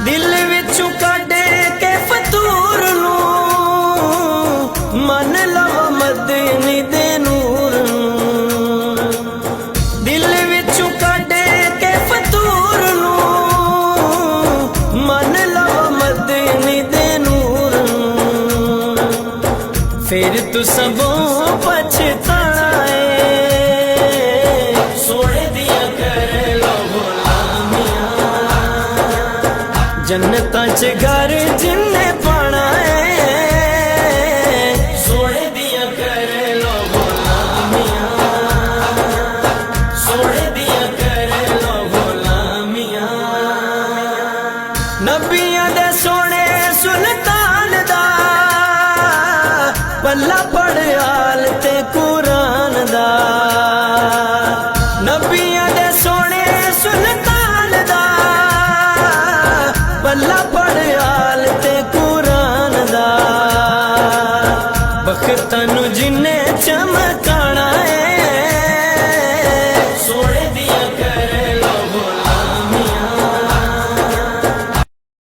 दिल विचों कढ के फतूर नूं मन लव मदनी दे नूर नूं। दिल विचों कढ के फतूर नूं मन लव मदनी दे नूर नूं। फिर तू सबों पछताना जन्नतां च घर जिन्ने पाना है। सोने दिया कर लो गुलामियां, सोने दिया कर लो गुलामियां। नबियां दे सोने सुल्तान दा पल्ला पढ़ आल ते कुरान दा। नबियां दे सोने सुल्तान दा पल्ला पढ़ आल ते कुरान दा। बख्तां नूं जिन्ने